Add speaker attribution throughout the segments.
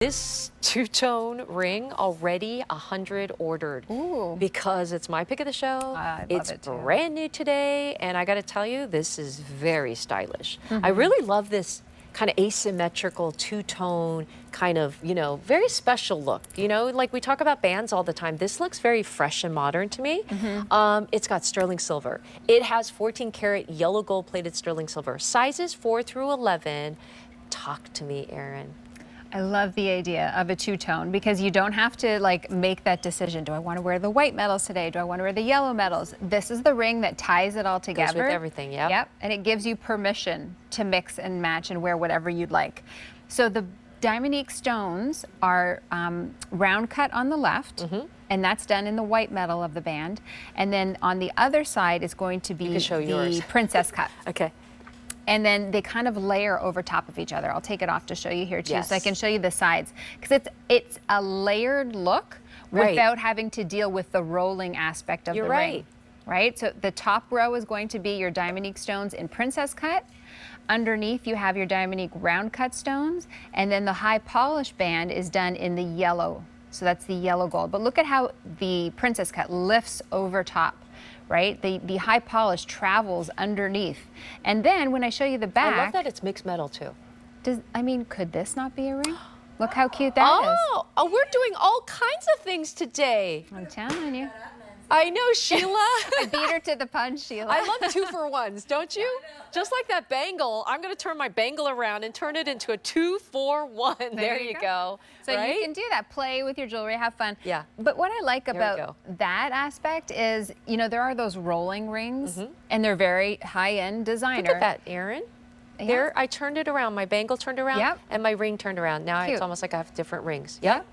Speaker 1: This two-tone ring, already 100 ordered.
Speaker 2: Ooh.
Speaker 1: Because it's my pick of the show.
Speaker 2: I love
Speaker 1: It's
Speaker 2: it too.
Speaker 1: brand new today, and I gotta tell you, this is very stylish. I really love this kind of asymmetrical two-tone kind of, very special look. Like we talk about bands all the time. This looks very fresh and modern to me. It's got sterling silver. It has 14 karat yellow gold plated sterling silver. Sizes 4 through 11. Talk to me, Erin.
Speaker 2: I love the idea of a two-tone because you don't have to make that decision. Do I want to wear the white metals today? Do I want to wear the yellow metals? This is the ring that ties it all together.
Speaker 1: Goes with everything, yep.
Speaker 2: Yep, and it gives you permission to mix and match and wear whatever you'd like. So the Diamonique stones are round cut on the left, and that's done in the white metal of the band. And then on the other side is going to be the princess cut.
Speaker 1: Okay.
Speaker 2: And then they kind of layer over top of each other. I'll take it off to show you here too, so I can show you the sides. Because it's a layered look without having to deal with the rolling aspect of the ring. Right? So the top row is going to be your Diamonique stones in princess cut. Underneath you have your Diamonique round cut stones. And then the high polish band is done in the yellow. So that's the yellow gold. But look at how the princess cut lifts over top. Right? The high polish travels underneath. And then when I show you the back...
Speaker 1: I love that it's mixed metal too.
Speaker 2: Could this not be a ring? Look how cute that is.
Speaker 1: Oh, we're doing all kinds of things today.
Speaker 2: I'm telling you.
Speaker 1: I know, Sheila.
Speaker 2: I beat her to the punch, Sheila.
Speaker 1: I love 2-for-1s, don't you? Just like that bangle, I'm going to turn my bangle around and turn it into a 2-for-1. There you go.
Speaker 2: So you can do that. Play with your jewelry, have fun.
Speaker 1: Yeah.
Speaker 2: But what I like about that aspect is, there are those rolling rings, and they're very high-end designer.
Speaker 1: Look at that, Erin. Here, I turned it around. My bangle turned around, and my ring turned around. Now it's almost like I have different rings. Yep.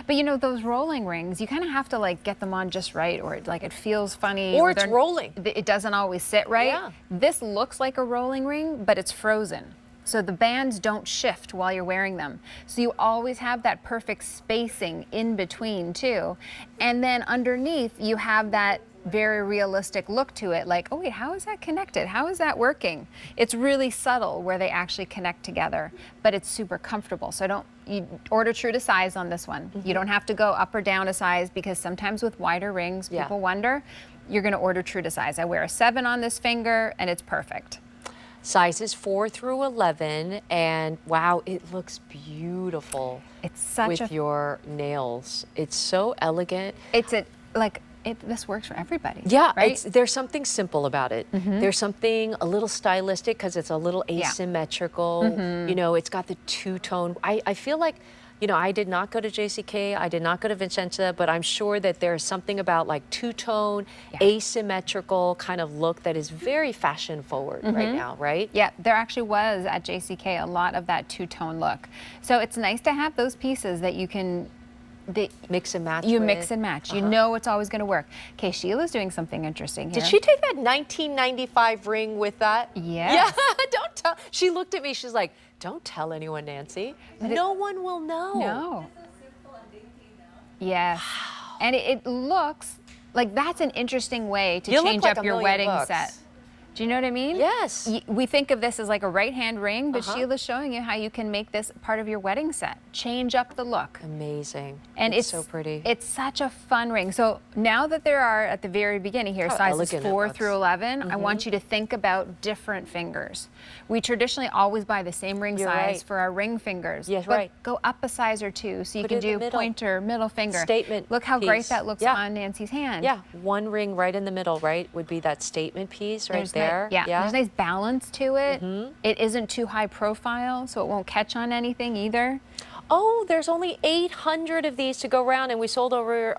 Speaker 2: But those rolling rings, you kind of have to get them on just right, or it feels funny.
Speaker 1: Or it's rolling.
Speaker 2: It doesn't always sit right.
Speaker 1: Yeah.
Speaker 2: This looks like a rolling ring, but it's frozen. So the bands don't shift while you're wearing them. So you always have that perfect spacing in between too. And then underneath you have that very realistic look to it, oh wait, how is that connected? How is that working? It's really subtle where they actually connect together, but it's super comfortable. So you order true to size on this one. You don't have to go up or down a size, because sometimes with wider rings, people wonder. You're gonna order true to size. I wear a 7 on this finger and it's perfect.
Speaker 1: Sizes 4 through 11, and wow, it looks beautiful.
Speaker 2: It's such
Speaker 1: with your nails. It's so elegant.
Speaker 2: This works for everybody.
Speaker 1: Yeah,
Speaker 2: right?
Speaker 1: There's something simple about it. There's something a little stylistic because it's a little asymmetrical. It's got the two-tone. I feel like, I did not go to JCK, I did not go to Vincenza, but I'm sure that there's something about two-tone, asymmetrical kind of look that is very fashion forward right now, right?
Speaker 2: Yeah, there actually was at JCK a lot of that two-tone look. So it's nice to have those pieces that you can
Speaker 1: mix and match.
Speaker 2: Mix and match. You know it's always going to work. Okay, Sheila's doing something interesting here.
Speaker 1: Did she take that 1995 ring with that?
Speaker 2: Yes.
Speaker 1: Yeah. Don't tell. She looked at me. She's like, "Don't tell anyone, Nancy. No one will know."
Speaker 2: No. Yes. Wow. And it looks like that's an interesting way to change up your wedding set. Do you know what I mean?
Speaker 1: Yes.
Speaker 2: We think of this as like a right-hand ring, but Sheila's showing you how you can make this part of your wedding set. Change up the look.
Speaker 1: Amazing.
Speaker 2: And it's
Speaker 1: so pretty.
Speaker 2: It's such a fun ring. So now that there are, at the very beginning here, sizes 4 through 11, I want you to think about different fingers. We traditionally always buy the same ring size for our ring fingers.
Speaker 1: Yes,
Speaker 2: but go up a size or two, so you can do pointer, middle finger.
Speaker 1: Statement
Speaker 2: Look how
Speaker 1: piece.
Speaker 2: great that looks on Nancy's hand.
Speaker 1: Yeah, one ring right in the middle, right, would be that statement piece right there.
Speaker 2: There's nice balance to it. It isn't too high profile, so it won't catch on anything either.
Speaker 1: Oh, there's only 800 of these to go around, and we sold over,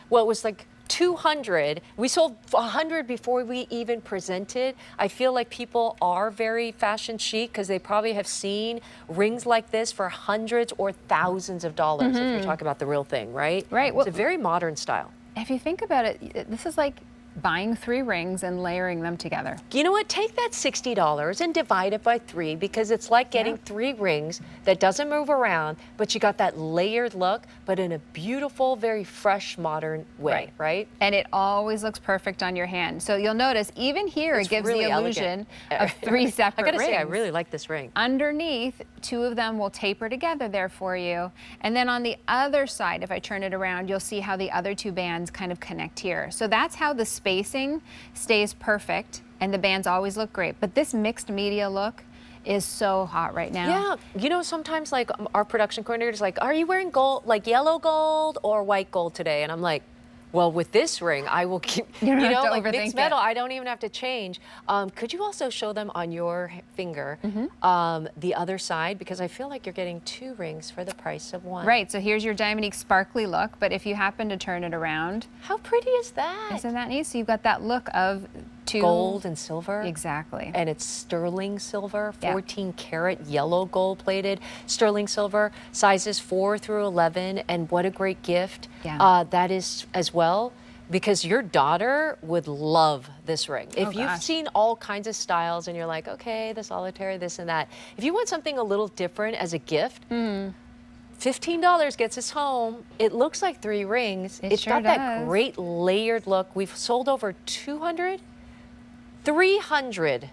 Speaker 1: well, it was like 200. We sold 100 before we even presented. I feel like people are very fashion chic because they probably have seen rings like this for hundreds or thousands of dollars if you're talking about the real thing, right?
Speaker 2: Right.
Speaker 1: It's a very modern style.
Speaker 2: If you think about it, this is like buying 3 rings and layering them together.
Speaker 1: You know what? Take that $60 and divide it by 3 because it's like getting 3 rings that doesn't move around, but you got that layered look, but in a beautiful, very fresh, modern way, right?
Speaker 2: And it always looks perfect on your hand. So you'll notice even here
Speaker 1: It's
Speaker 2: it gives
Speaker 1: really
Speaker 2: the illusion
Speaker 1: elegant.
Speaker 2: of 3 separate
Speaker 1: I gotta
Speaker 2: rings.
Speaker 1: say, I really like this ring.
Speaker 2: Underneath, 2 of them will taper together there for you. And then on the other side, if I turn it around, you'll see how the other 2 bands kind of connect here. So that's how the spacing stays perfect and the bands always look great. But this mixed media look is so hot right now.
Speaker 1: Yeah, you know, sometimes like our production coordinator is like, are you wearing gold, like yellow gold or white gold today? And I'm like, well, with this ring, I will keep,
Speaker 2: You don't have to
Speaker 1: like
Speaker 2: overthink
Speaker 1: mixed metal, I don't even have to change. Could you also show them on your finger the other side? Because I feel like you're getting 2 rings for the price of 1.
Speaker 2: Right, so here's your Diamonique sparkly look, but if you happen to turn it around.
Speaker 1: How pretty is that?
Speaker 2: Isn't that neat? So you've got that look of 2.
Speaker 1: Gold and silver.
Speaker 2: Exactly.
Speaker 1: And it's sterling silver, 14 karat yellow gold plated sterling silver, sizes 4 through 11. And what a great gift that is as well, because your daughter would love this ring. If you've seen all kinds of styles and you're like, okay, the solitaire, this and that. If you want something a little different as a gift, $15 gets us home. It looks like 3 rings. It's
Speaker 2: sure
Speaker 1: got that
Speaker 2: does.
Speaker 1: great layered look. We've sold over 200. 300.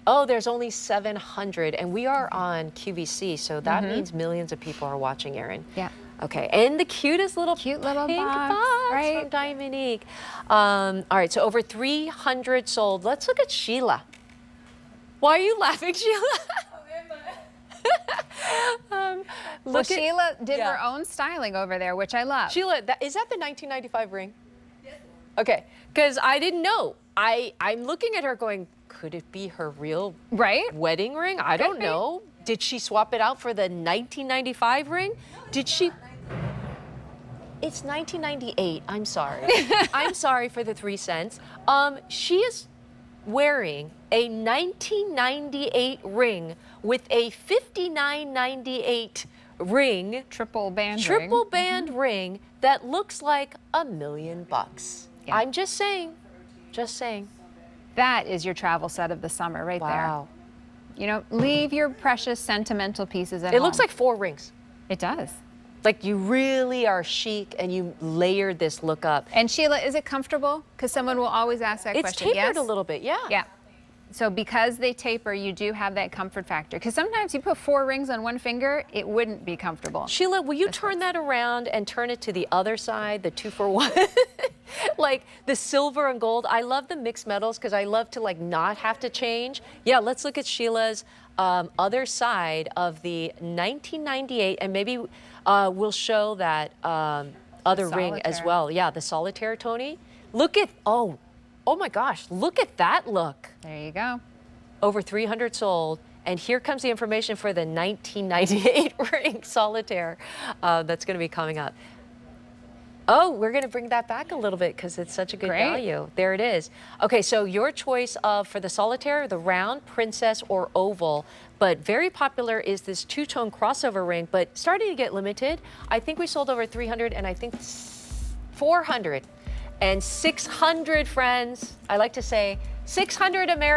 Speaker 1: Oh, there's only 700, and we are on QVC, so that means millions of people are watching, Erin.
Speaker 2: Yeah.
Speaker 1: Okay, and the cutest little
Speaker 2: Cute little
Speaker 1: pink
Speaker 2: box, right?
Speaker 1: from Diamonique. All right, so over 300 sold. Let's look at Sheila. Why are you laughing, Sheila?
Speaker 2: Well, Sheila did her own styling over there, which I love.
Speaker 1: Sheila, is that the 1995 ring? Yes. Okay, because I didn't know. I'm looking at her going, could it be her real wedding ring? I don't know. Did she swap it out for the 1995 ring? Did she? It's 1998. I'm sorry. I'm sorry for the 3 cents. She is wearing a 1998 ring with a 59.98 ring.
Speaker 2: Triple band
Speaker 1: ring that looks like $1 million.
Speaker 2: Yeah.
Speaker 1: I'm just saying. Just saying.
Speaker 2: That is your travel set of the summer right there. You know, leave your precious sentimental pieces at home.
Speaker 1: It looks like 4 rings.
Speaker 2: It does.
Speaker 1: Like you really are chic and you layered this look up.
Speaker 2: And Sheila, is it comfortable? Because someone will always ask that question.
Speaker 1: It's tapered a little bit, yeah.
Speaker 2: Yeah. So because they taper, you do have that comfort factor. Because sometimes you put 4 rings on one finger, it wouldn't be comfortable.
Speaker 1: Sheila, will you turn that around and turn it to the other side, the 2-for-1? Like the silver and gold. I love the mixed metals because I love to like not have to change. Yeah, let's look at Sheila's other side of the 1998, and maybe we'll show that other ring as well. Yeah, the solitaire, Tony. Look at, oh my gosh, look at that look.
Speaker 2: There you go.
Speaker 1: Over 300 sold. And here comes the information for the 1998 ring solitaire that's going to be coming up. Oh, we're going to bring that back a little bit because it's such a good value. There it is. Okay, so your choice of for the solitaire, the round, princess, or oval. But very popular is this 2-tone crossover ring, but starting to get limited. I think we sold over 300, and I think 400 and 600, friends. I like to say 600 American.